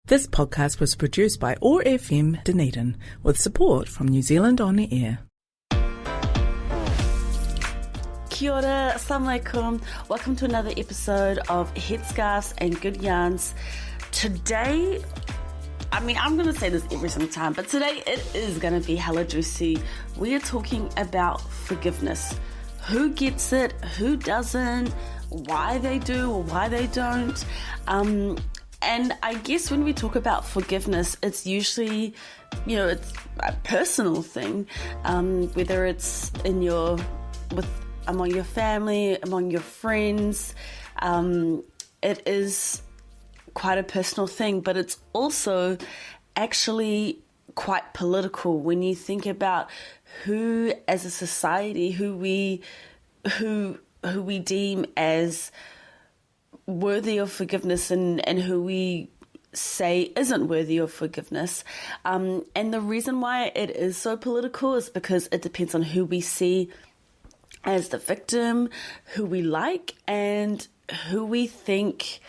This podcast was produced by OAR FM Dunedin with support from New Zealand On Air. Kia ora, assalamu alaikum. Welcome to another episode of Headscarves and Good Yarns. Today, I'm going to say this every single time, but today it is going to be hella juicy. We are talking about forgiveness. Who gets it, who doesn't, why they do or why they don't. And I guess when we talk about forgiveness, it's usually, it's a personal thing, whether it's among your family, among your friends. It is quite a personal thing, but it's also actually quite political when you think about who, as a society, who we deem as worthy of forgiveness and who we say isn't worthy of forgiveness. And the reason why it is so political is because it depends on who we see as the victim, who we like, and who we think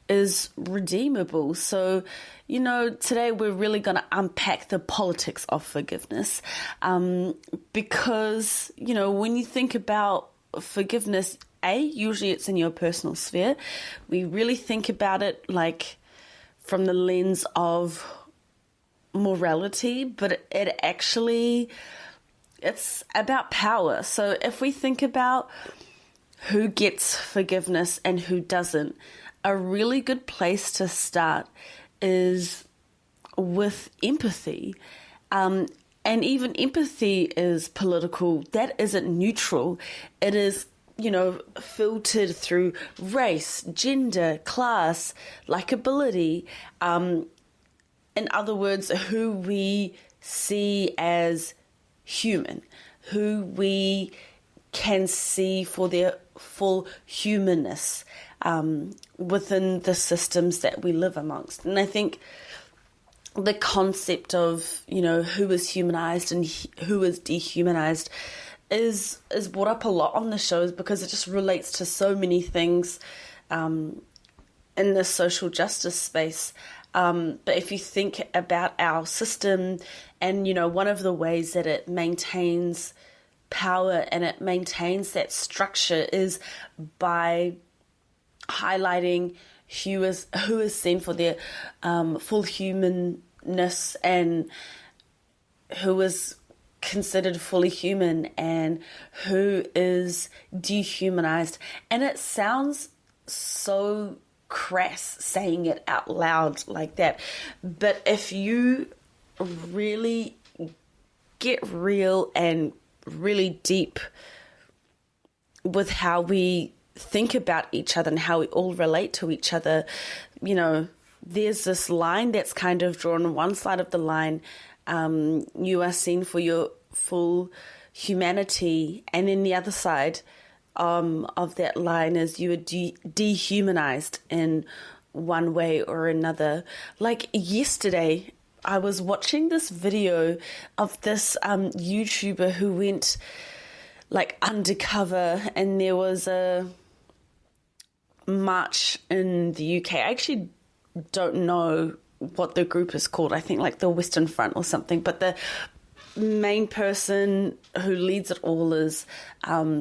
is redeemable. So, today we're really going to unpack the politics of forgiveness, because, when you think about forgiveness, usually it's in your personal sphere. We really think about it like from the lens of morality, but it's about power. So if we think about who gets forgiveness and who doesn't, a really good place to start is with empathy. And even empathy is political. That isn't neutral. It is filtered through race, gender, class, likability. In other words, who we see as human, who we can see for their full humanness within the systems that we live amongst. And I think the concept of, who is humanized and who is dehumanized is brought up a lot on the shows because it just relates to so many things in the social justice space. But if you think about our system and, one of the ways that it maintains power and it maintains that structure is by highlighting who is seen for their full humanness and who is considered fully human and who is dehumanized. And it sounds so crass saying it out loud like that, but if you really get real and really deep with how we think about each other and how we all relate to each other, there's this line that's kind of drawn on one side of the line. You are seen for your full humanity, and then the other side of that line is you are dehumanized in one way or another. Like yesterday, I was watching this video of this YouTuber who went like undercover, and there was a march in the UK. I actually don't know what the group is called. I think like the Western Front or something, but the main person who leads it all is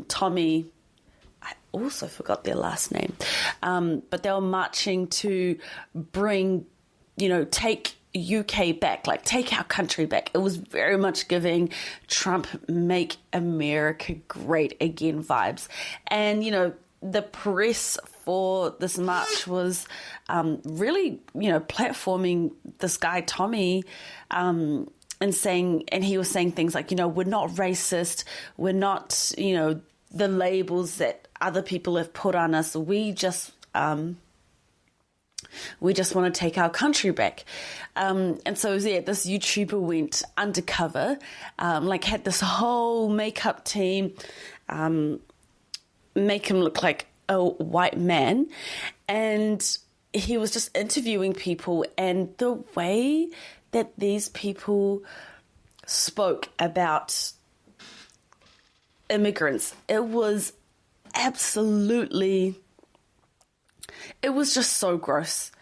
Tommy. I also forgot their last name, but they were marching to bring, take UK back, like take our country back. It was very much giving Trump make America great again vibes. And the press for this march was really, platforming this guy, Tommy, and he was saying things like, we're not racist. We're not, the labels that other people have put on us. We just want to take our country back. And so, this YouTuber went undercover, had this whole makeup team, make him look like a white man, and he was just interviewing people, and the way that these people spoke about immigrants, it was just so gross.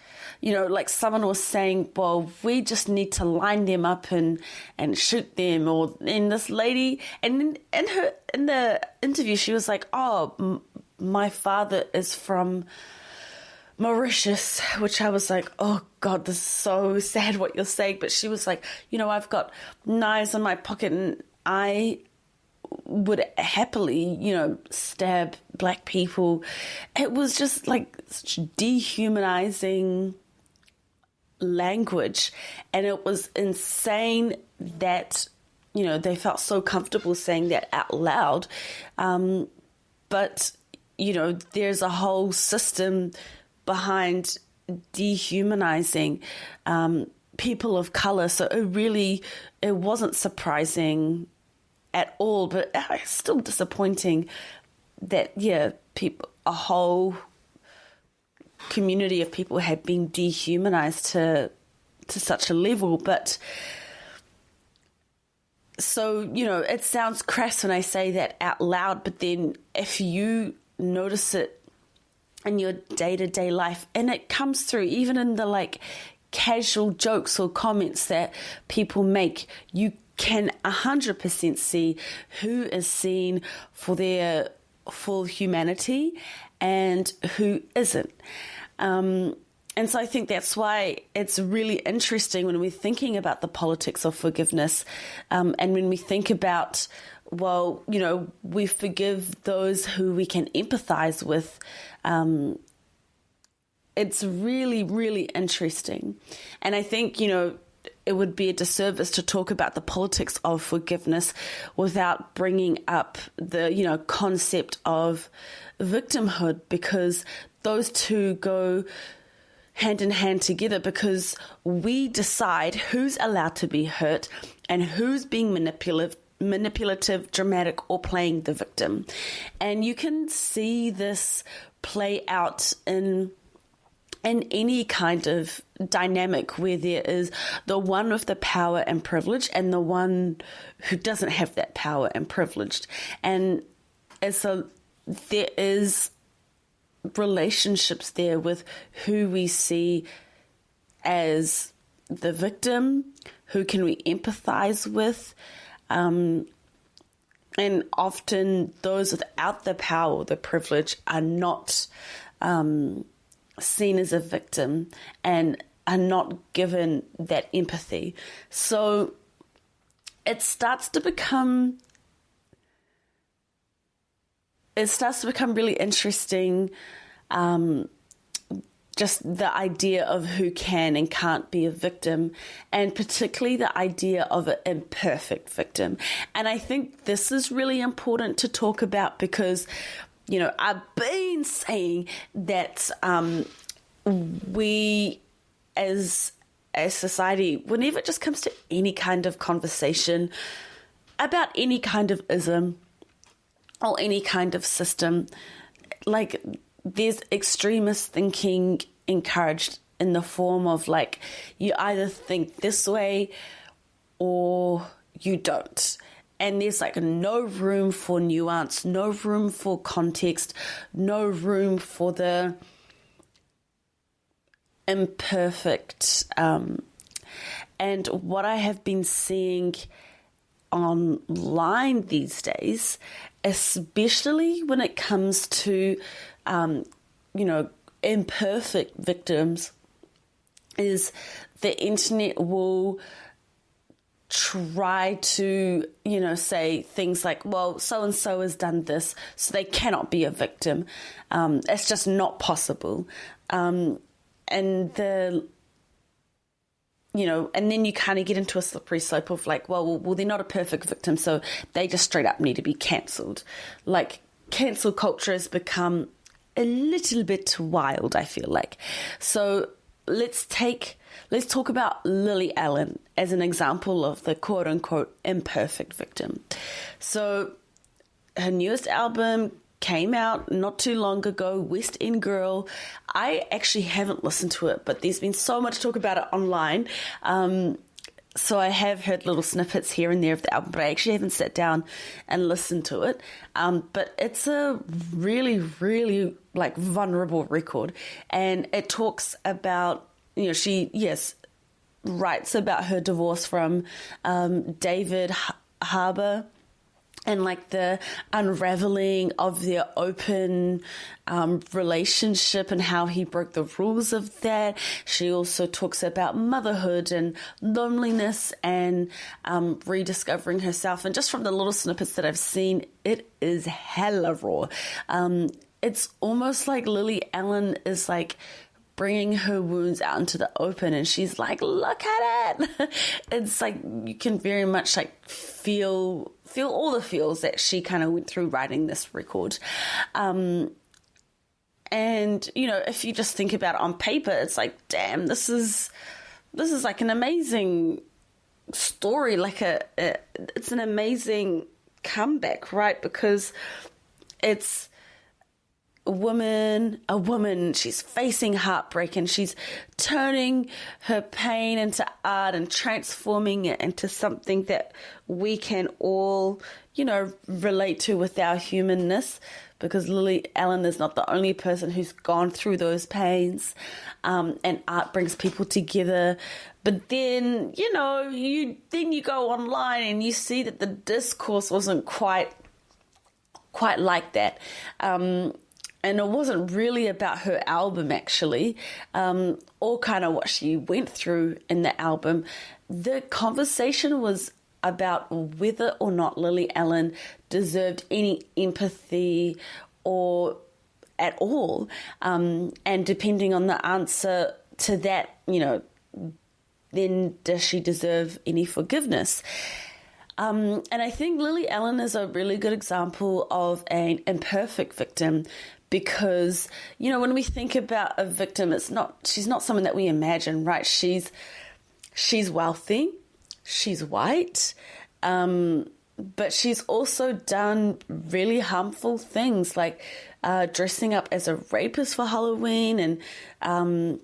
like someone was saying, well, we just need to line them up and shoot them. And this lady, and in the interview, she was like, oh, my father is from Mauritius, which I was like, oh God, this is so sad what you're saying. But she was like, I've got knives in my pocket and I would happily, stab black people. It was just like such dehumanizing language. And it was insane that, they felt so comfortable saying that out loud. But, there's a whole system behind dehumanizing people of color. So it wasn't surprising at all, but it's still disappointing that, a whole community of people had been dehumanized to such a level. But so, it sounds crass when I say that out loud, but then if you notice it in your day-to-day life, and it comes through even in the like casual jokes or comments that people make, you can 100% see who is seen for their full humanity and who isn't. And so I think that's why it's really interesting when we're thinking about the politics of forgiveness, and when we think about, well, we forgive those who we can empathize with. It's really, really interesting. And I think, it would be a disservice to talk about the politics of forgiveness without bringing up the, concept of victimhood, because those two go hand in hand together, because we decide who's allowed to be hurt and who's being manipulative, dramatic, or playing the victim. And you can see this play out in any kind of dynamic where there is the one with the power and privilege and the one who doesn't have that power and privilege. And so there is relationships there with who we see as the victim, who can we empathize with, and often those without the power or the privilege are not seen as a victim and are not given that empathy. So it starts to become really interesting, just the idea of who can and can't be a victim, and particularly the idea of an imperfect victim. And I think this is really important to talk about because, I've been saying that we as a society, whenever it just comes to any kind of conversation about any kind of ism or any kind of system, like there's extremist thinking encouraged in the form of like, you either think this way or you don't. And there's like no room for nuance, no room for context, no room for the imperfect. And what I have been seeing online these days, especially when it comes to, imperfect victims, is the internet will try to, say things like, well, so-and-so has done this, so they cannot be a victim. It's just not possible. And and then you kind of get into a slippery slope of like, well, they're not a perfect victim, so they just straight up need to be cancelled. Like, cancel culture has become a little bit wild, I feel like. So let's talk about Lily Allen as an example of the quote-unquote imperfect victim. So her newest album came out not too long ago, West End Girl. I actually haven't listened to it, but there's been so much talk about it online. So I have heard little snippets here and there of the album, but I actually haven't sat down and listened to it. But it's a really, really like vulnerable record. And it talks about, she, yes, writes about her divorce from David Harbour, and like the unraveling of their open relationship and how he broke the rules of that. She also talks about motherhood and loneliness and rediscovering herself. And just from the little snippets that I've seen, it is hella raw. It's almost like Lily Allen is like bringing her wounds out into the open, and she's like, look at it. It's like you can very much like feel all the feels that she kind of went through writing this record. And if you just think about it on paper, it's like, damn, this is like an amazing story. Like it's an amazing comeback, right? Because it's a woman, she's facing heartbreak, and she's turning her pain into art and transforming it into something that we can all, relate to with our humanness, because Lily Allen is not the only person who's gone through those pains, and art brings people together. But then, you go online and you see that the discourse wasn't quite like that. And it wasn't really about her album, actually, or kind of what she went through in the album. The conversation was about whether or not Lily Allen deserved any empathy or at all. And depending on the answer to that, then does she deserve any forgiveness? And I think Lily Allen is a really good example of an imperfect victim, because, when we think about a victim, she's not someone that we imagine, right? She's wealthy, she's white, but she's also done really harmful things, like dressing up as a rapist for Halloween, and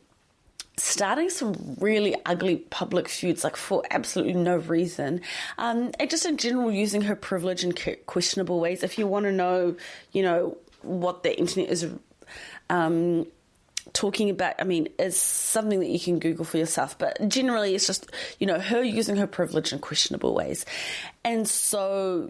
starting some really ugly public feuds, like for absolutely no reason. And just in general, using her privilege in questionable ways. If you want to know, what the internet is talking about, it's something that you can Google for yourself. But generally, it's just, her using her privilege in questionable ways. And so,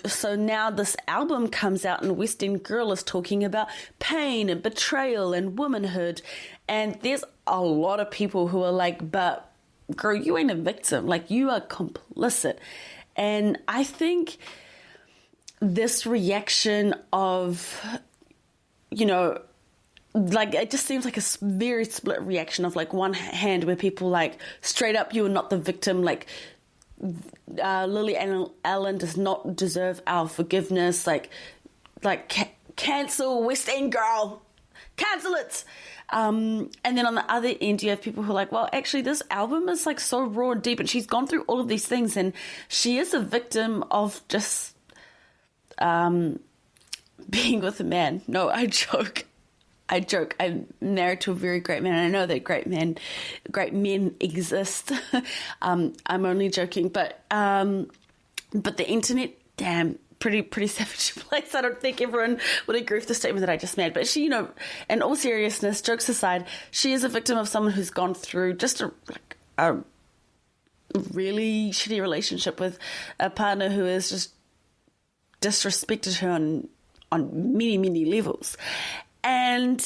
so now this album comes out, and West End Girl is talking about pain and betrayal and womanhood. And there's a lot of people who are like, but girl, you ain't a victim. Like, you are complicit. And I think this reaction of, like, it just seems like a very split reaction of, like, one hand where people like, straight up, you are not the victim. Like, Lily Allen does not deserve our forgiveness. Like cancel West End Girl. Cancel it. And then on the other end, you have people who are like, well, actually, this album is like so raw and deep, and she's gone through all of these things, and she is a victim of just being with a man. No, I joke. I'm married to a very great man, and I know that great men exist. I'm only joking, but the internet, damn, pretty savage place. I don't think everyone would agree with the statement that I just made. But she, in all seriousness, jokes aside, she is a victim of someone who's gone through just a really shitty relationship with a partner who has just disrespected her on many, many levels. And,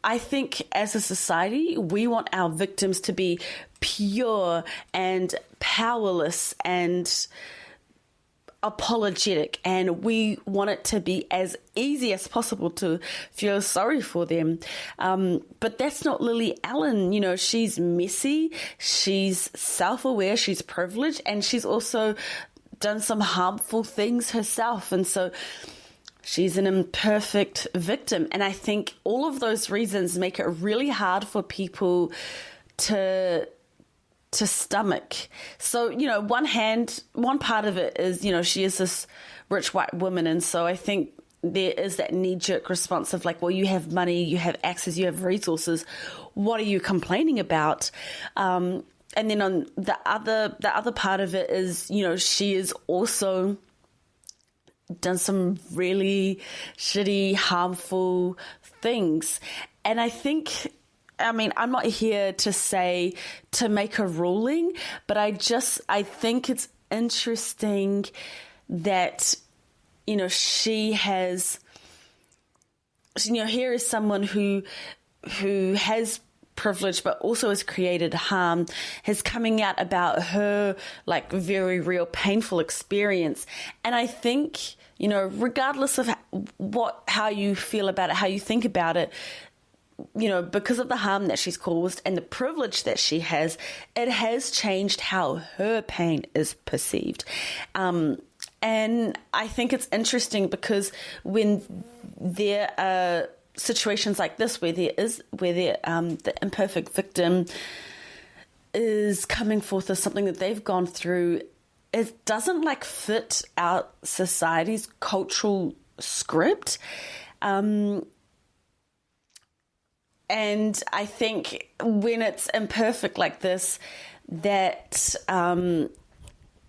I think as a society, we want our victims to be pure and powerless and apologetic, and we want it to be as easy as possible to feel sorry for them. But that's not Lily Allen. She's messy, she's self-aware, she's privileged, and she's also done some harmful things herself. And so she's an imperfect victim. And I think all of those reasons make it really hard for people to stomach. So, one part of it is, she is this rich white woman. And so I think there is that knee-jerk response of like, well, you have money, you have access, you have resources. What are you complaining about? And then on the other part of it is, she is also done some really shitty, harmful things. And I think, I mean, I'm not here to make a ruling, but I think it's interesting that, she has, here is someone who has privilege but also has created harm, is coming out about her like very real painful experience. And I think, regardless of how you feel about it, how you think about it, because of the harm that she's caused and the privilege that she has, it has changed how her pain is perceived. And I think it's interesting because when there are situations like this where the imperfect victim is coming forth as something that they've gone through, it doesn't like fit our society's cultural script. And I think when it's imperfect like this, that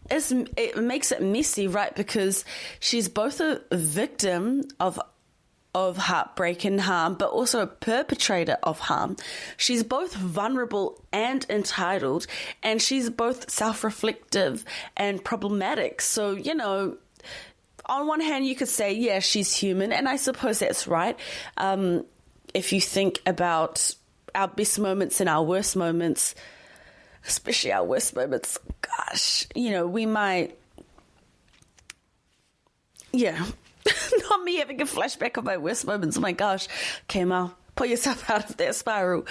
it makes it messy, right? Because she's both a victim of heartbreak and harm, but also a perpetrator of harm. She's both vulnerable and entitled, and she's both self-reflective and problematic. So, on one hand, you could say, yeah, she's human, and I suppose that's right. If you think about our best moments and our worst moments, especially our worst moments, gosh, we might, not me having a flashback of my worst moments. Oh my gosh, okay, Mal, pull yourself out of that spiral.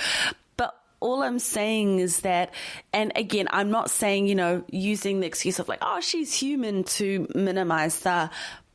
But all I'm saying is that, and again, I'm not saying, using the excuse of like, oh, she's human to minimize the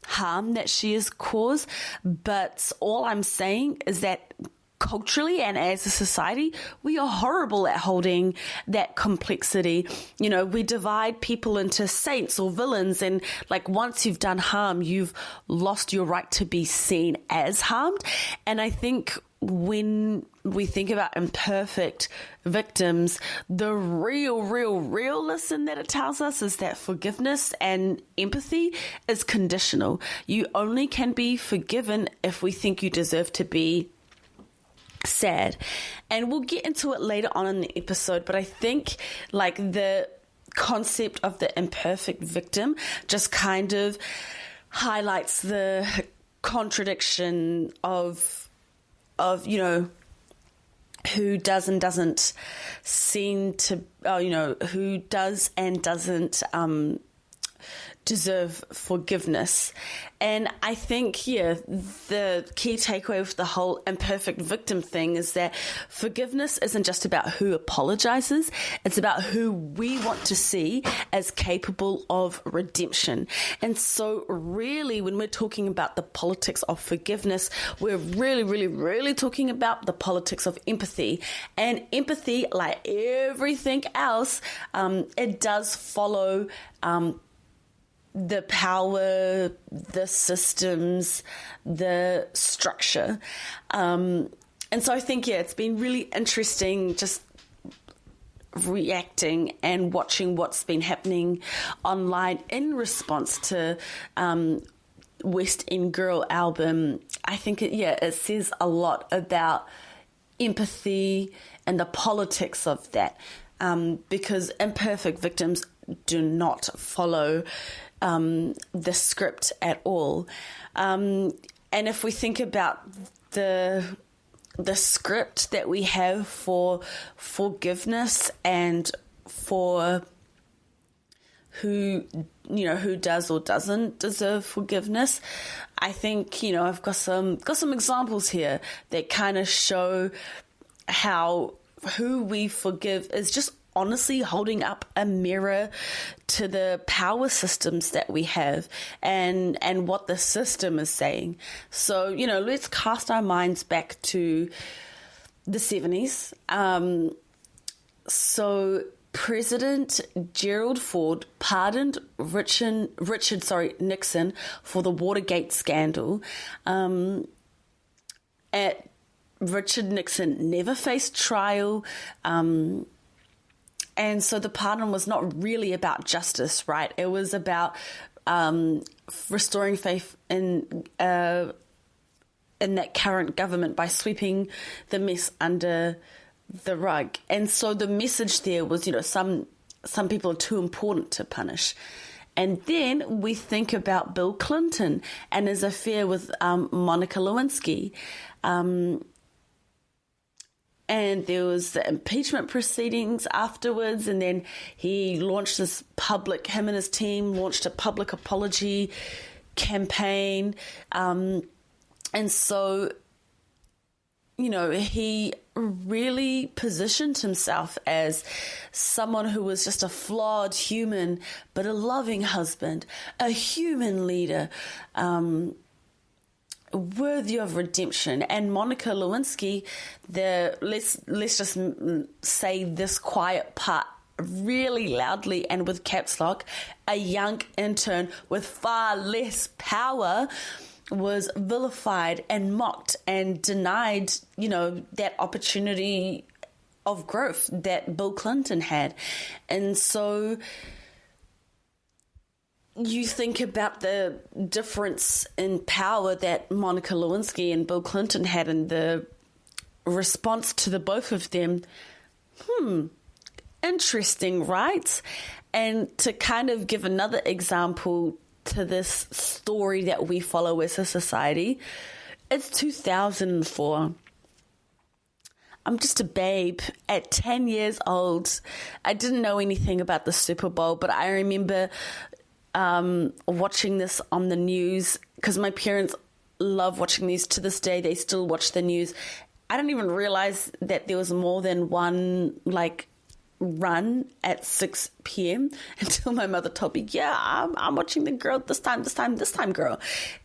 harm that she has caused. But all I'm saying is that culturally and as a society, we are horrible at holding that complexity. We divide people into saints or villains, and like once you've done harm, you've lost your right to be seen as harmed. And I think when we think about imperfect victims, the real lesson that it tells us is that forgiveness and empathy is conditional. You only can be forgiven if we think you deserve to be sad. And we'll get into it later on in the episode, but I think like the concept of the imperfect victim just kind of highlights the contradiction of who does and doesn't seem to who does and doesn't deserve forgiveness. And I think, the key takeaway with the whole imperfect victim thing is that forgiveness isn't just about who apologizes, it's about who we want to see as capable of redemption. And so really, when we're talking about the politics of forgiveness, we're really talking about the politics of empathy. And empathy, like everything else, it does follow the power, the systems, the structure. And so I think, it's been really interesting just reacting and watching what's been happening online in response to West End Girl album. I think it says a lot about empathy and the politics of that, because imperfect victims do not follow the script at all. And if we think about the script that we have for forgiveness and for who does or doesn't deserve forgiveness, I think, I've got some examples here that kind of show how who we forgive is just honestly holding up a mirror to the power systems that we have and what the system is saying. So, let's cast our minds back to the 70s. So President Gerald Ford pardoned Richard Nixon for the Watergate scandal. Richard Nixon never faced trial. And so the pardon was not really about justice, right? It was about restoring faith in that current government by sweeping the mess under the rug. And so the message there was, some people are too important to punish. And then we think about Bill Clinton and his affair with Monica Lewinsky. And there was the impeachment proceedings afterwards, and then him and his team launched a public apology campaign. And so, he really positioned himself as someone who was just a flawed human, but a loving husband, a human leader, worthy of redemption. And Monica Lewinsky, let's just say this quiet part really loudly and with caps lock, a young intern with far less power was vilified and mocked and denied, that opportunity of growth that Bill Clinton had. And so you think about the difference in power that Monica Lewinsky and Bill Clinton had, and the response to the both of them. Interesting, right? And to kind of give another example to this story that we follow as a society, it's 2004. I'm just a babe at 10 years old. I didn't know anything about the Super Bowl, but I remember watching this on the news because my parents love watching these to this day. They still watch the news. I didn't even realize that there was more than one run at 6 p.m. until my mother told me, I'm watching the girl this time, girl.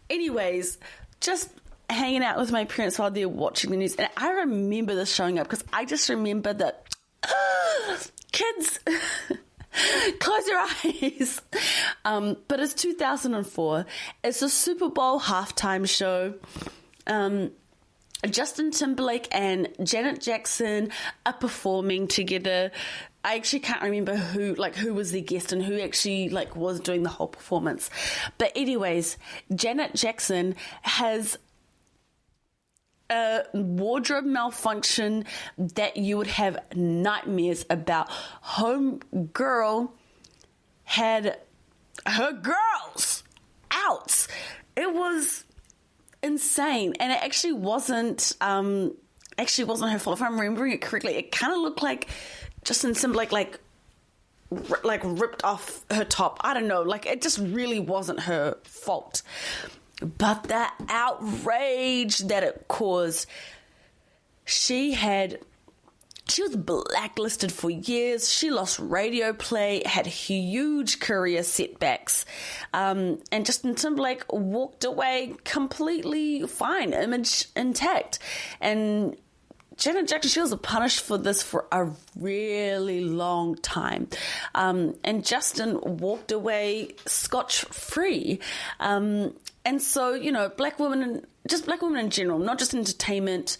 Anyways, just hanging out with my parents while they're watching the news. And I remember this showing up because I just remember that kids, close your eyes. But it's 2004. It's a Super Bowl halftime show. Justin Timberlake and Janet Jackson are performing together. I actually can't remember who was the guest and who actually was doing the whole performance. But anyways, Janet Jackson has a wardrobe malfunction that you would have nightmares about. Homegirl had her girls out. It was insane, and it actually wasn't her fault. If I'm remembering it correctly, it kind of looked like Justin Timberlake ripped off her top. I don't know, it just really wasn't her fault. But the outrage that it caused, she was blacklisted for years. She lost radio play, had huge career setbacks. And Justin Timberlake walked away completely fine, image intact. And Janet Jackson, she was punished for this for a really long time. And Justin walked away scotch-free. And so, black women in general, not just entertainment,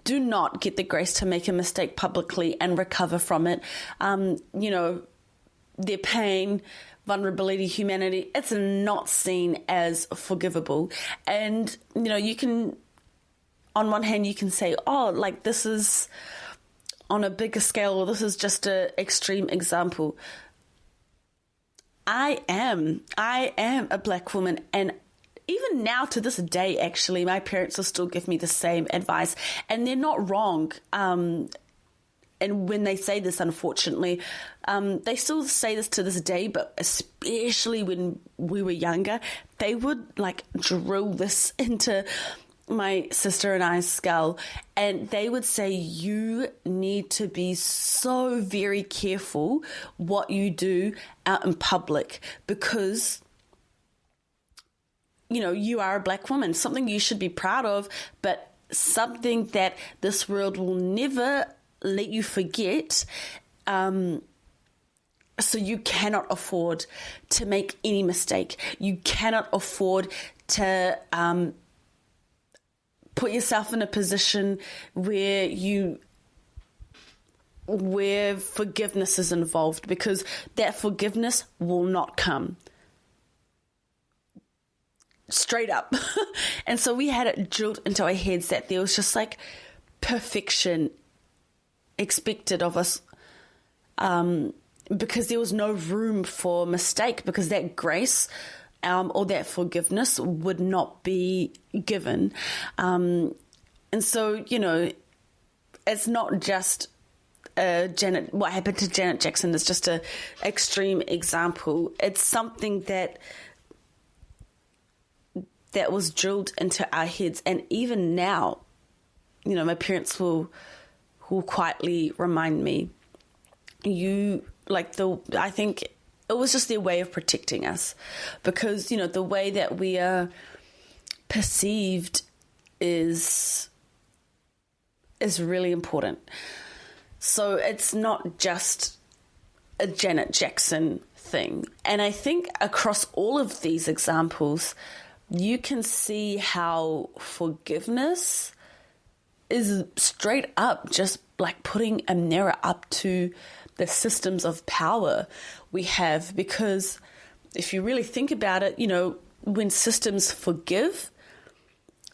do not get the grace to make a mistake publicly and recover from it. Their pain, vulnerability, humanity, it's not seen as forgivable. And, you can, on one hand, you can say, this is on a bigger scale, or this is just an extreme example. I am a black woman, and even now to this day, actually, my parents will still give me the same advice, and they're not wrong. And when they say this, unfortunately, they still say this to this day, but especially when we were younger, they would drill this into my sister and I's skull, and they would say, you need to be so very careful what you do out in public, because you are a black woman, something you should be proud of, but something that this world will never let you forget. So you cannot afford to make any mistake. You cannot afford to put yourself in a position where forgiveness is involved, because that forgiveness will not come. straight up. And so we had it drilled into our heads that there was just like perfection expected of us, because there was no room for mistake, because that grace or that forgiveness would not be given. And so, it's not just what happened to Janet Jackson is just a extreme example. It's something that was drilled into our heads. And even now, my parents will quietly remind me, I think it was just their way of protecting us, because, the way that we are perceived is really important. So it's not just a Janet Jackson thing. And I think across all of these examples, you can see how forgiveness is straight up just like putting a mirror up to the systems of power we have. Because if you really think about it, when systems forgive,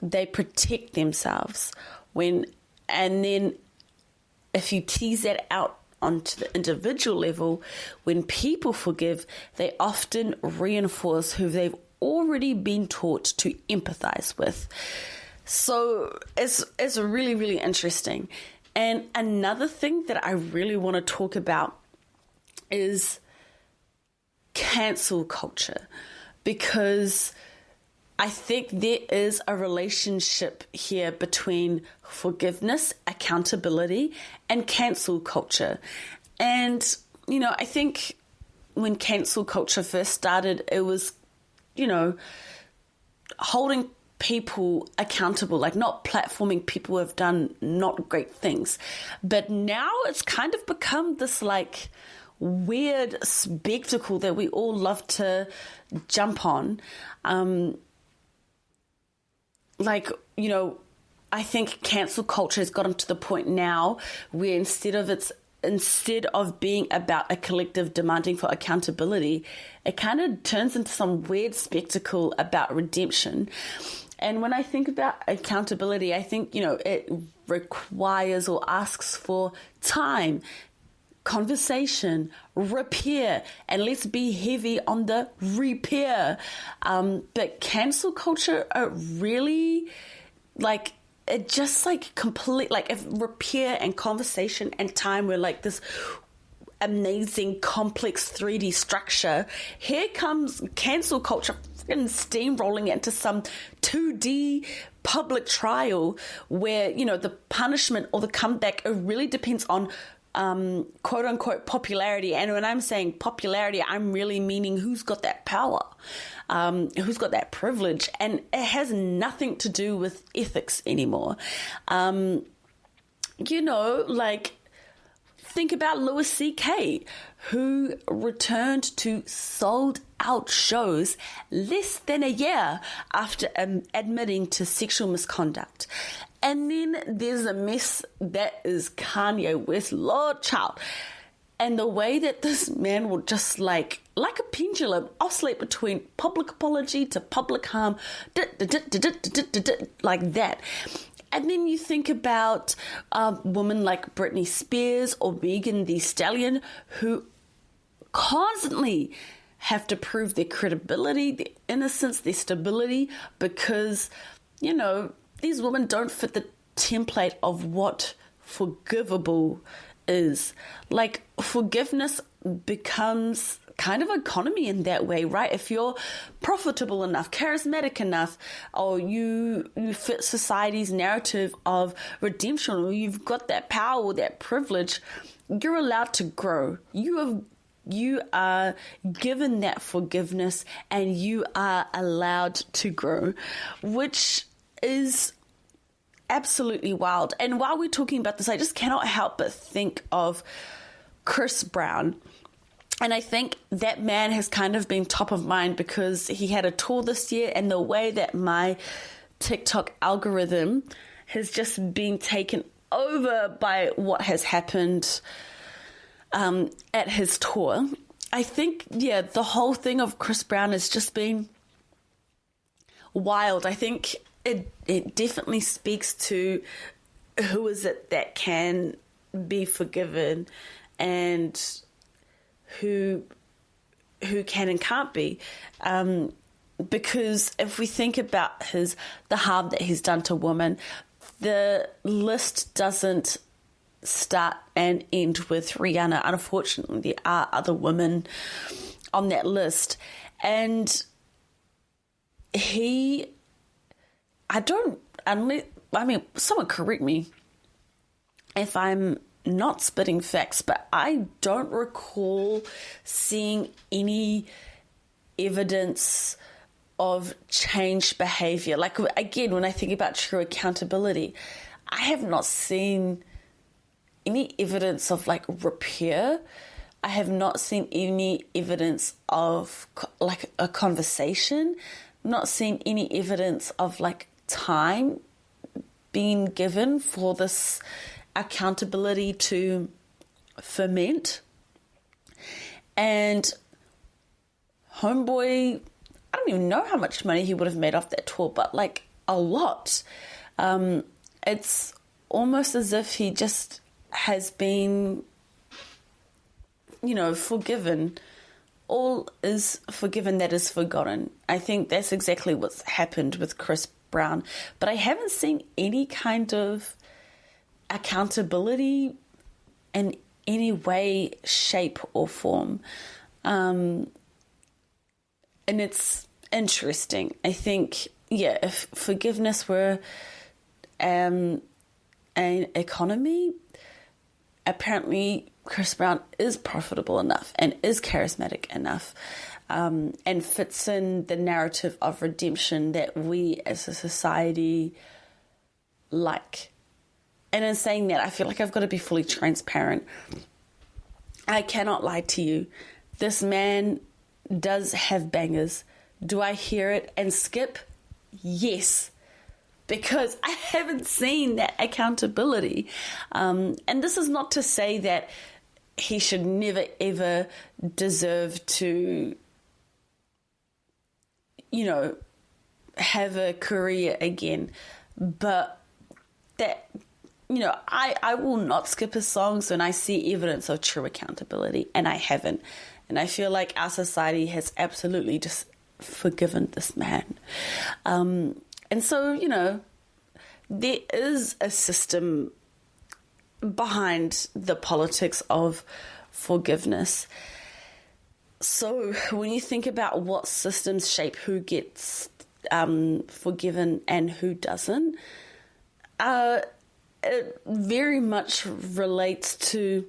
they protect themselves. And then if you tease that out onto the individual level, when people forgive, they often reinforce who they've already been taught to empathize with. So it's really, really interesting. And another thing that I really want to talk about is cancel culture, because I think there is a relationship here between forgiveness, accountability, and cancel culture. And, I think when cancel culture first started, it was, holding people accountable, like not platforming people who have done not great things. But now it's kind of become this like weird spectacle that we all love to jump on. I think cancel culture has gotten to the point now where instead of being about a collective demanding for accountability, it kind of turns into some weird spectacle about redemption. And when I think about accountability, I think, it requires or asks for time, conversation, repair, and let's be heavy on the repair. But cancel culture really, it just complete, if repair and conversation and time were like this amazing complex 3D structure, here comes cancel culture and steamrolling into some 2D public trial where, the punishment or the comeback, it really depends on quote unquote popularity. And when I'm saying popularity, I'm really meaning who's got that power, who's got that privilege. And it has nothing to do with ethics anymore. Think about Louis C.K., who returned to sold out shows less than a year after admitting to sexual misconduct. And then there's a mess that is Kanye West, Lord child. And the way that this man will just like a pendulum oscillate between public apology to public harm, like that. And then you think about women like Britney Spears or Megan Thee Stallion, who constantly have to prove their credibility, their innocence, their stability, because, these women don't fit the template of what forgivable is. Like, forgiveness becomes kind of economy in that way, right? If you're profitable enough, charismatic enough, or you fit society's narrative of redemption, or you've got that power or that privilege, you're allowed to grow. You are given that forgiveness and you are allowed to grow, which is absolutely wild. And while we're talking about this, I just cannot help but think of Chris Brown. And I think that man has kind of been top of mind because he had a tour this year, and the way that my TikTok algorithm has just been taken over by what has happened at his tour. I think, the whole thing of Chris Brown has just been wild. I think it definitely speaks to who is it that can be forgiven and who can and can't be. Because if we think about the harm that he's done to women, the list doesn't start and end with Rihanna. Unfortunately, there are other women on that list. And someone correct me if I'm not spitting facts, but I don't recall seeing any evidence of changed behavior. Like, again, when I think about true accountability, I have not seen any evidence of like repair. I have not seen any evidence of like a conversation. Not seen any evidence of like time being given for this accountability to ferment. And homeboy, I don't even know how much money he would have made off that tour, but like a lot. It's almost as if he just has been, forgiven. All is forgiven that is forgotten. I think that's exactly what's happened with Chris Brown. But I haven't seen any kind of accountability in any way, shape, or form. And it's interesting. I think, if forgiveness were an economy, apparently Chris Brown is profitable enough and is charismatic enough and fits in the narrative of redemption that we as a society like. And in saying that, I feel like I've got to be fully transparent. I cannot lie to you. This man does have bangers. Do I hear it and skip? Yes. Because I haven't seen that accountability. And this is not to say that he should never, ever deserve to, have a career again. But that, I will not skip his songs when I see evidence of true accountability, and I haven't. And I feel like our society has absolutely just forgiven this man. And so, there is a system behind the politics of forgiveness. So when you think about what systems shape who gets forgiven and who doesn't, it very much relates to,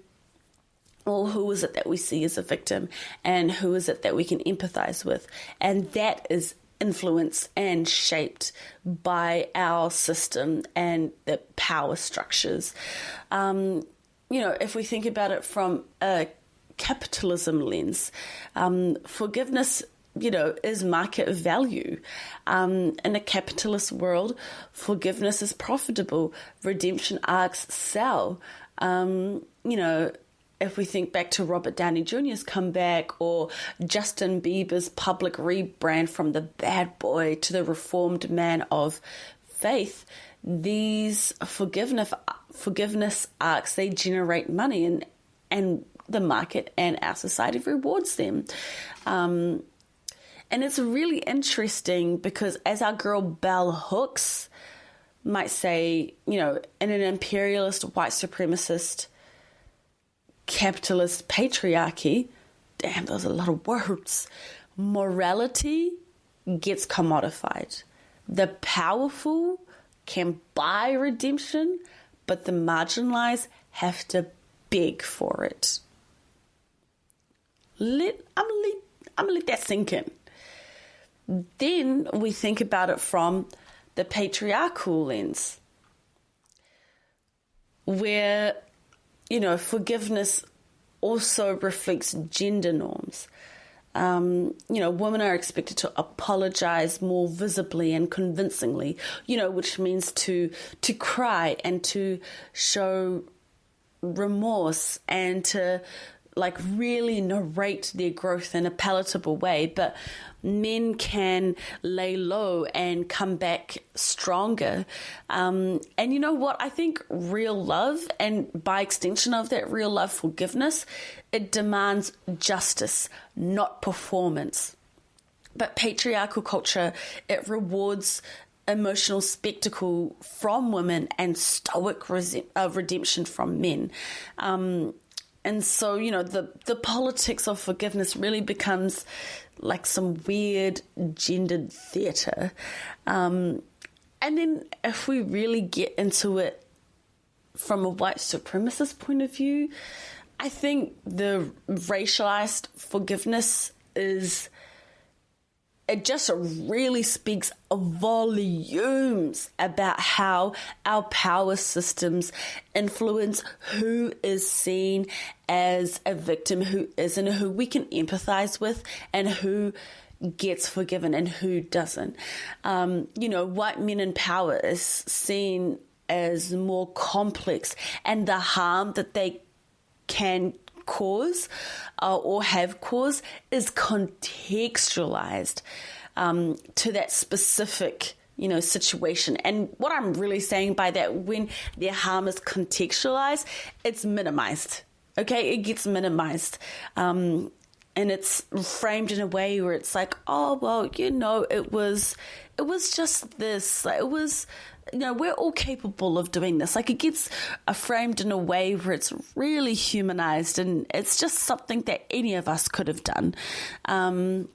well, who is it that we see as a victim and who is it that we can empathize with? And that is influenced and shaped by our system and the power structures. If we think about it from a capitalism lens, forgiveness, is market value. In a capitalist world, forgiveness is profitable. Redemption arcs sell. If we think back to Robert Downey Jr.'s comeback or Justin Bieber's public rebrand from the bad boy to the reformed man of faith, these forgiveness arcs, they generate money and the market and our society rewards them. And it's really interesting because as our girl Bell Hooks might say, in an imperialist, white supremacist, capitalist patriarchy, damn, those are a lot of words, morality gets commodified. The powerful can buy redemption, but the marginalized have to beg for it. I'm gonna let that sink in. Then we think about it from the patriarchal lens, where forgiveness also reflects gender norms. Women are expected to apologize more visibly and convincingly, which means to cry and to show remorse and to like really narrate their growth in a palatable way, but men can lay low and come back stronger. And you know what? I think real love, and by extension of that, real love, forgiveness, it demands justice, not performance. But patriarchal culture, it rewards emotional spectacle from women and stoic redemption from men. And so, you know, the politics of forgiveness really becomes like some weird gendered theatre. And then if we really get into it from a white supremacist point of view, I think the racialized forgiveness it just really speaks volumes about how our power systems influence who is seen as a victim, who isn't, who we can empathize with, and who gets forgiven and who doesn't. You know, white men in power is seen as more complex, and the harm that they can cause or have caused is contextualized to that specific, you know, situation. And what I'm really saying by that, when their harm is contextualized, it's minimized. Okay, it gets minimized. And it's framed in a way where it's like, oh, well, you know, it was just this. Like, it was, you know, we're all capable of doing this. Like, it gets framed in a way where it's really humanized, and it's just something that any of us could have done. And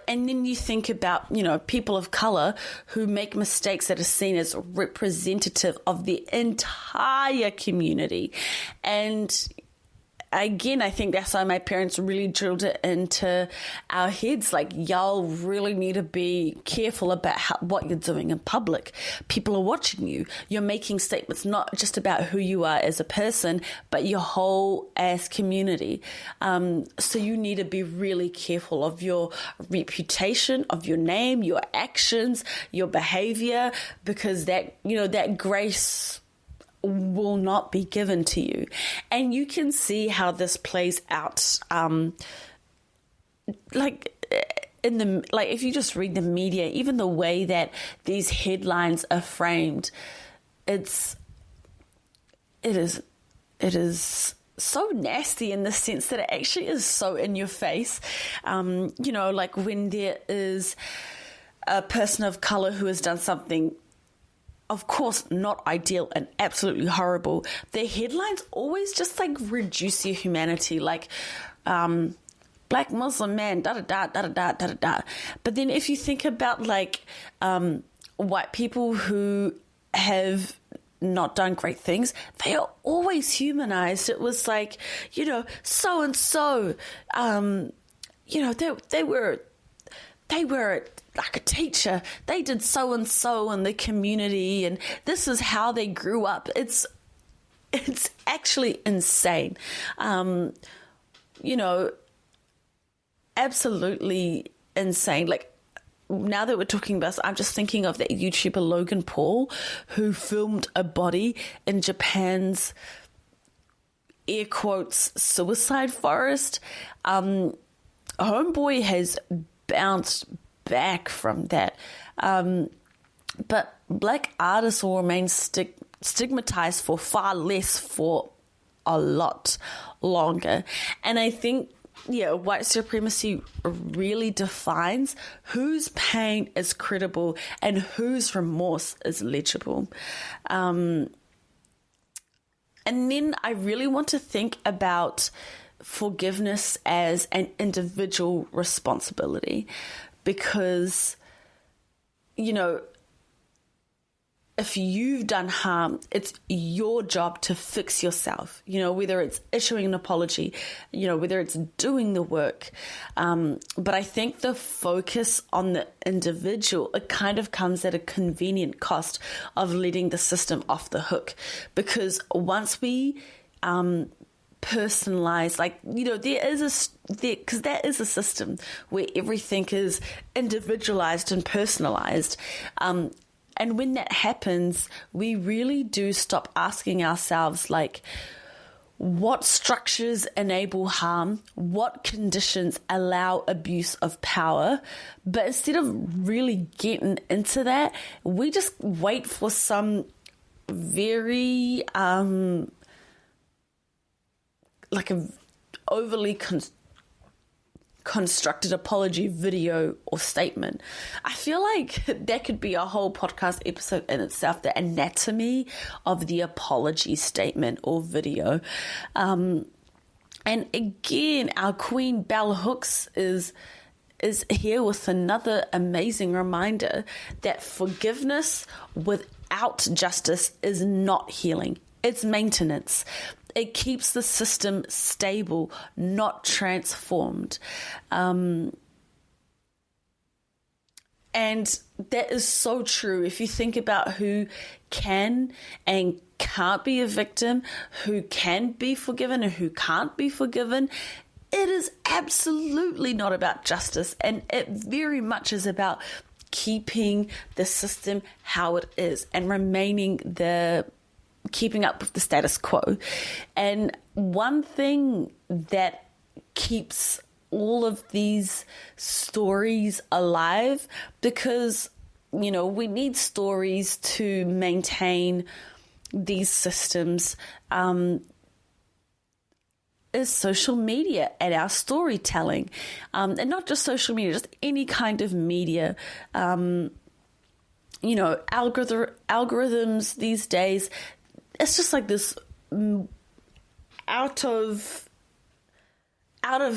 then you think about, you know, people of color who make mistakes that are seen as representative of the entire community. And again, I think that's why my parents really drilled it into our heads. Like, y'all really need to be careful about what you're doing in public. People are watching you. You're making statements not just about who you are as a person, but your whole ass community. So you need to be really careful of your reputation, of your name, your actions, your behavior, because that, you know, that grace will not be given to you. And you can see how this plays out, if you just read the media, even the way that these headlines are framed, it is so nasty in the sense that it actually is so in your face. You know, like when there is a person of color who has done something, of course, not ideal and absolutely horrible, their headlines always just like reduce your humanity, like black Muslim man, da-da-da, da-da-da, da-da-da. But then if you think about like white people who have not done great things, they are always humanized. It was like, you know, so-and-so, you know, they were like a teacher, they did so-and-so in the community, and this is how they grew up. It's actually insane. You know, absolutely insane. Like, now that we're talking about this, I'm just thinking of that YouTuber Logan Paul, who filmed a body in Japan's air quotes suicide forest. Homeboy has bounced back from that. But black artists will remain stigmatized for far less for a lot longer. And I think, yeah, white supremacy really defines whose pain is credible and whose remorse is legible. And then I really want to think about forgiveness as an individual responsibility, because, you know, if you've done harm, it's your job to fix yourself, you know, whether it's issuing an apology, you know, whether it's doing the work. But I think the focus on the individual, it kind of comes at a convenient cost of letting the system off the hook, because once we personalize, like, you know, because that is a system where everything is individualized and personalized. And when that happens, we really do stop asking ourselves, like, what structures enable harm, what conditions allow abuse of power. But instead of really getting into that, we just wait for some very like a overly constructed apology video or statement. I feel like that could be a whole podcast episode in itself, the anatomy of the apology statement or video. And again, our Queen Bell Hooks is here with another amazing reminder that forgiveness without justice is not healing. It's maintenance. It keeps the system stable, not transformed. And that is so true. If you think about who can and can't be a victim, who can be forgiven and who can't be forgiven, it is absolutely not about justice. And it very much is about keeping the system how it is and keeping up with the status quo. And one thing that keeps all of these stories alive, because, you know, we need stories to maintain these systems, is social media and our storytelling. And not just social media, just any kind of media. You know, algorithms these days, it's just like this out of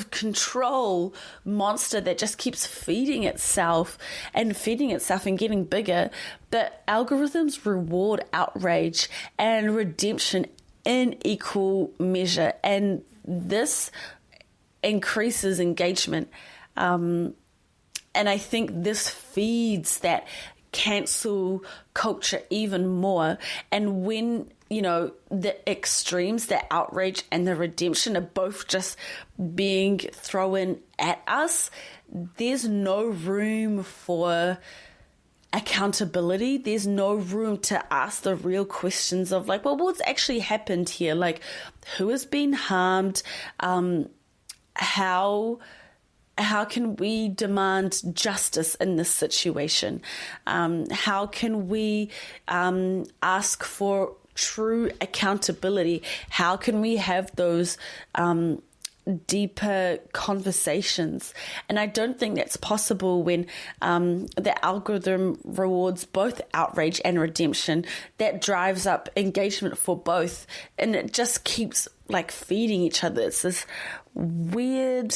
control monster that just keeps feeding itself and getting bigger. But algorithms reward outrage and redemption in equal measure, and this increases engagement. And I think this feeds that cancel culture even more. And when, you know, the extremes, the outrage and the redemption are both just being thrown at us, there's no room for accountability. There's no room to ask the real questions of like, well, what's actually happened here? Like, who has been harmed? How can we demand justice in this situation? How can we ask for true accountability? How can we have those deeper conversations? And I don't think that's possible when the algorithm rewards both outrage and redemption. That drives up engagement for both, and it just keeps like feeding each other. It's this weird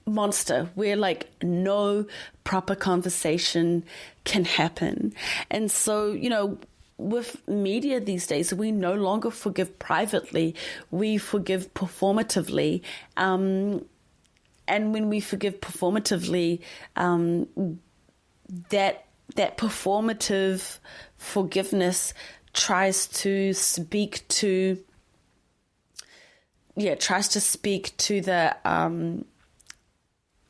monster where like no proper conversation can happen. And so, you know, with media these days, we no longer forgive privately, we forgive performatively. And when we forgive performatively, that performative forgiveness tries to speak to the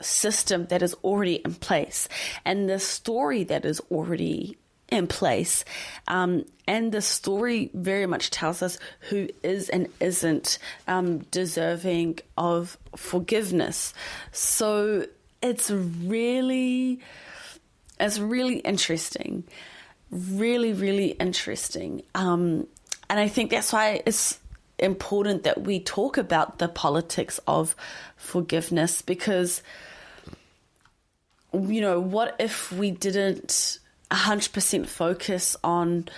system that is already in place and the story that is already in place. And the story very much tells us who is and isn't deserving of forgiveness. So it's really interesting, really, really interesting. And I think that's why it's important that we talk about the politics of forgiveness, because, you know, what if we didn't 100% focus on,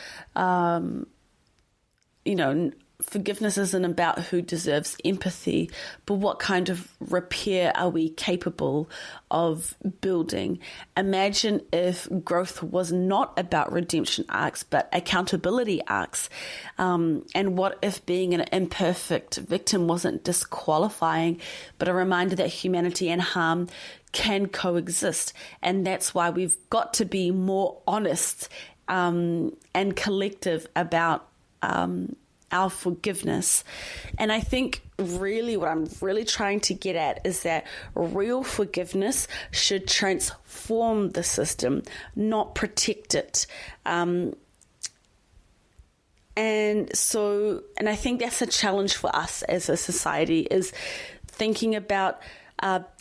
you know, forgiveness isn't about who deserves empathy, but what kind of repair are we capable of building? Imagine if growth was not about redemption arcs, but accountability arcs. And what if being an imperfect victim wasn't disqualifying, but a reminder that humanity and harm can coexist? And that's why we've got to be more honest and collective about our forgiveness. And I think really what I'm really trying to get at is that real forgiveness should transform the system, not protect it. And And I think that's a challenge for us as a society, is thinking about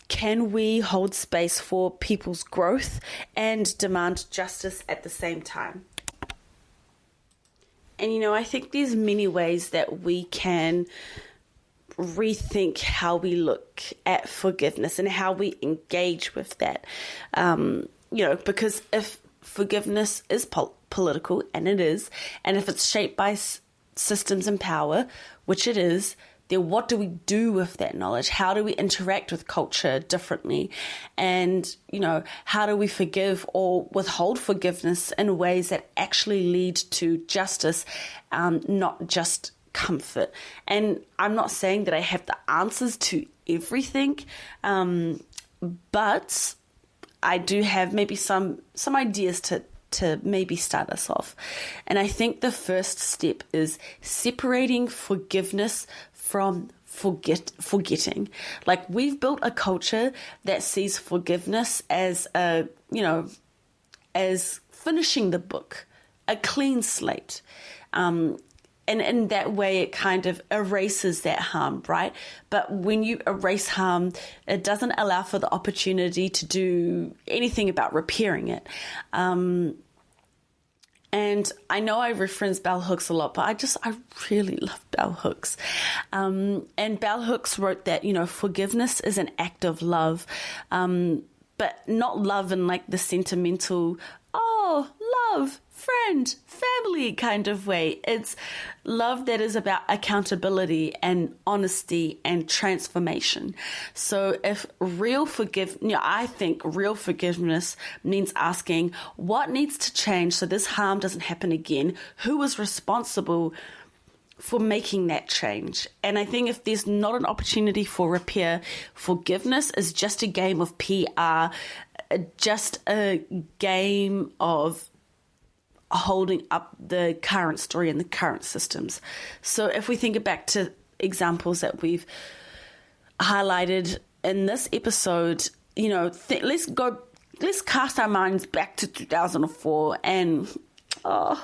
can we hold space for people's growth and demand justice at the same time? And, I think there's many ways that we can rethink how we look at forgiveness and how we engage with that. Because if forgiveness is political, and it is, and if it's shaped by systems and power, which it is, then what do we do with that knowledge? How do we interact with culture differently? And, how do we forgive or withhold forgiveness in ways that actually lead to justice, not just comfort? And I'm not saying that I have the answers to everything, but I do have maybe some ideas to maybe start us off. And I think the first step is separating forgiveness from forgetting. Like, we've built a culture that sees forgiveness as as finishing the book, a clean slate. And in that way, it kind of erases that harm, right? But when you erase harm, it doesn't allow for the opportunity to do anything about repairing it. And I know I reference bell hooks a lot, but I really love bell hooks. And bell hooks wrote that, forgiveness is an act of love, but not love in like the sentimental, love, friend, family kind of way. It's love that is about accountability and honesty and transformation. So if I think real forgiveness means asking what needs to change so this harm doesn't happen again. Who is responsible for making that change? And I think if there's not an opportunity for repair, forgiveness is just a game of PR, just a game of holding up the current story and the current systems. So if we think back to examples that we've highlighted in this episode, let's cast our minds back to 2004 and our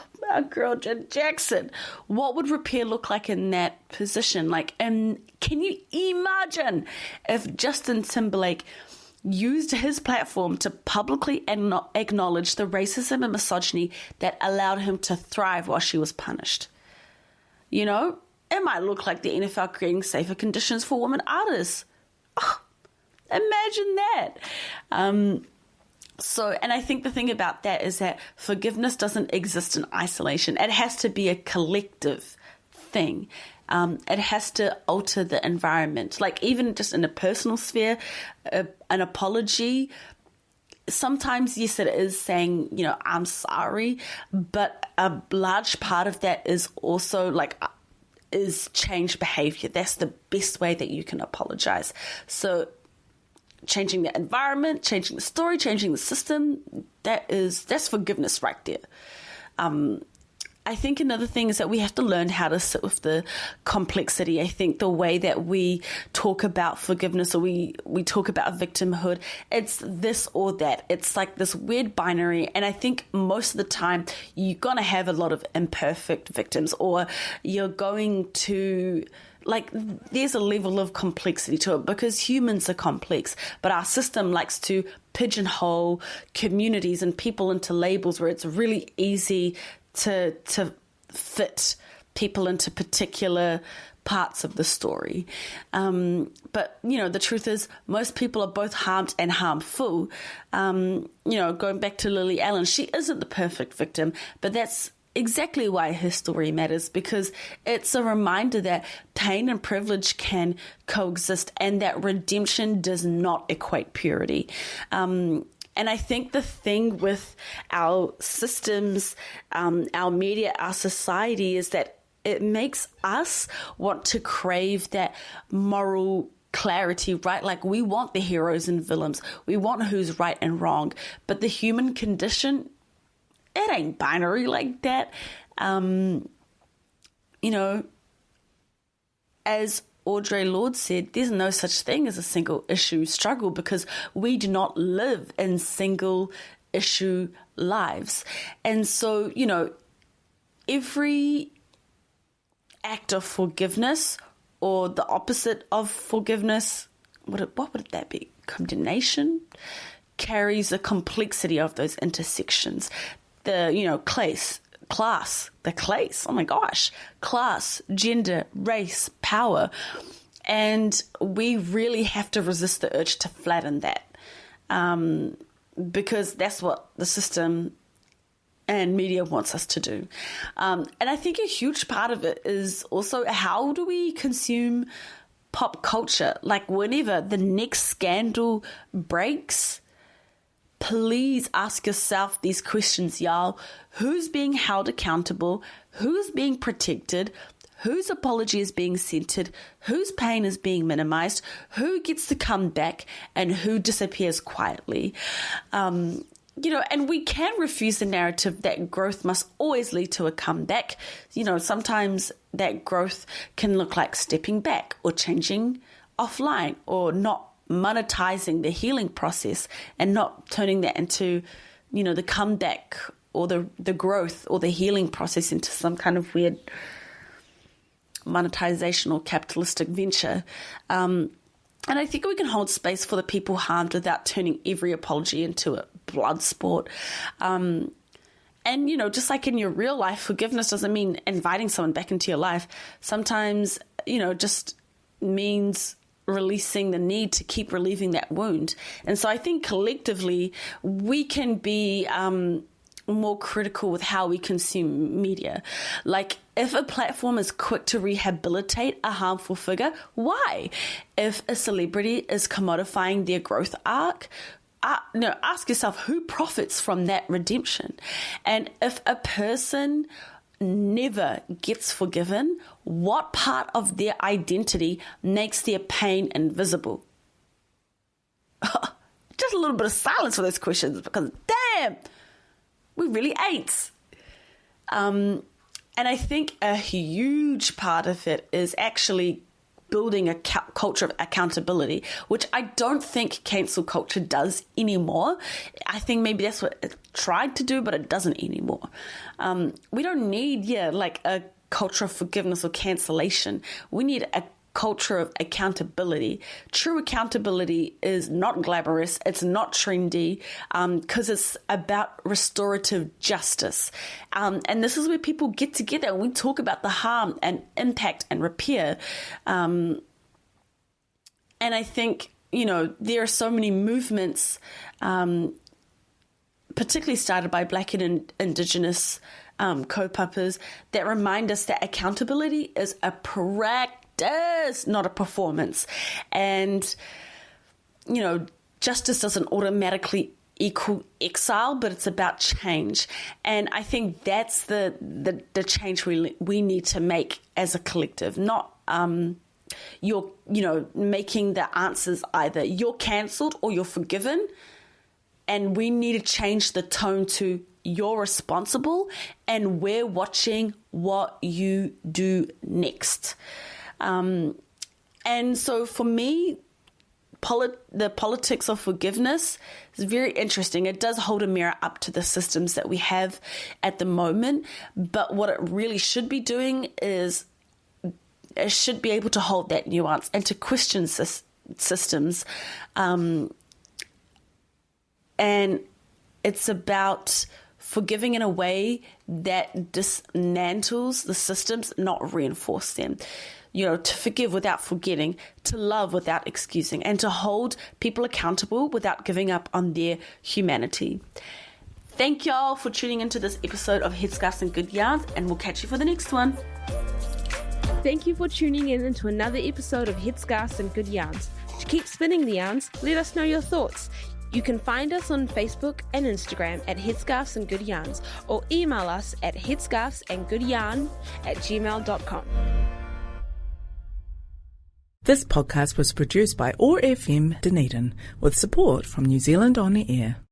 girl Jen Jackson. What would repair look like in that position? And can you imagine if Justin Timberlake used his platform to publicly acknowledge the racism and misogyny that allowed him to thrive while she was punished? It might look like the NFL creating safer conditions for women artists. Oh, imagine that. And I think the thing about that is that forgiveness doesn't exist in isolation. It has to be a collective thing. It has to alter the environment. Like, even just in a personal sphere, an apology, sometimes, yes, it is saying, I'm sorry, but a large part of that is also is change behavior. That's the best way that you can apologize. So changing the environment, changing the story, changing the system, that's forgiveness right there. I think another thing is that we have to learn how to sit with the complexity. I think the way that we talk about forgiveness, or we talk about victimhood, it's this or that. It's like this weird binary. And I think most of the time you're going to have a lot of imperfect victims, or you're going to... there's a level of complexity to it because humans are complex, but our system likes to pigeonhole communities and people into labels where it's really easy to fit people into particular parts of the story. But, the truth is most people are both harmed and harmful. Going back to Lily Allen, she isn't the perfect victim, but that's exactly why her story matters, because it's a reminder that pain and privilege can coexist and that redemption does not equate purity. And I think the thing with our systems, our media, our society is that it makes us want to crave that moral clarity, right? We want the heroes and villains. We want who's right and wrong. But the human condition, it ain't binary like that. As Audre Lorde said, there's no such thing as a single issue struggle because we do not live in single issue lives. And so, every act of forgiveness or the opposite of forgiveness, what would that be? Condemnation carries a complexity of those intersections. Class, gender, race, power. And we really have to resist the urge to flatten that, because that's what the system and media wants us to do. And I think a huge part of it is also, how do we consume pop culture? Like, whenever the next scandal breaks, please ask yourself these questions, y'all. Who's being held accountable? Who's being protected? Whose apology is being centered? Whose pain is being minimized? Who gets to come back and who disappears quietly? And we can refuse the narrative that growth must always lead to a comeback. Sometimes that growth can look like stepping back or changing offline or not monetizing the healing process and not turning that into, the comeback or the growth or the healing process into some kind of weird monetization or capitalistic venture. And I think we can hold space for the people harmed without turning every apology into a blood sport. And, just like in your real life, forgiveness doesn't mean inviting someone back into your life. Sometimes, just means releasing the need to keep relieving that wound. And so I think collectively we can be more critical with how we consume media. Like, if a platform is quick to rehabilitate a harmful figure, why? If a celebrity is commodifying their growth arc, ask yourself, who profits from that redemption? And if a person never gets forgiven, what part of their identity makes their pain invisible? Just a little bit of silence for those questions, because damn, we really ate. And I think a huge part of it is actually building a culture of accountability, which I don't think cancel culture does anymore. I think maybe that's what it tried to do, but it doesn't anymore. We don't need, a culture of forgiveness or cancellation. We need a culture of accountability. True accountability is not glamorous. It's not trendy, because it's about restorative justice. And this is where people get together and we talk about the harm and impact and repair. And I think, there are so many movements, particularly started by Black and Indigenous kaupapus, that remind us that accountability is a practice, not a performance. And, justice doesn't automatically equal exile, but it's about change. And I think that's the change we need to make as a collective, not making the answers either you're cancelled or you're forgiven. And we need to change the tone to you're responsible and we're watching what you do next. And so for me, the politics of forgiveness is very interesting. It does hold a mirror up to the systems that we have at the moment. But what it really should be doing is it should be able to hold that nuance and to question systems. And it's about forgiving in a way that dismantles the systems, not reinforce them. To forgive without forgetting, to love without excusing, and to hold people accountable without giving up on their humanity. Thank y'all for tuning into this episode of Headscarves and Good Yarns, and we'll catch you for the next one. Thank you for tuning in into another episode of Headscarves and Good Yarns. To keep spinning the yarns, let us know your thoughts. You can find us on Facebook and Instagram at Headscarves and Good Yarns, or email us at headscarvesandgoodyarn@gmail.com. This podcast was produced by OAR FM Dunedin with support from New Zealand On Air.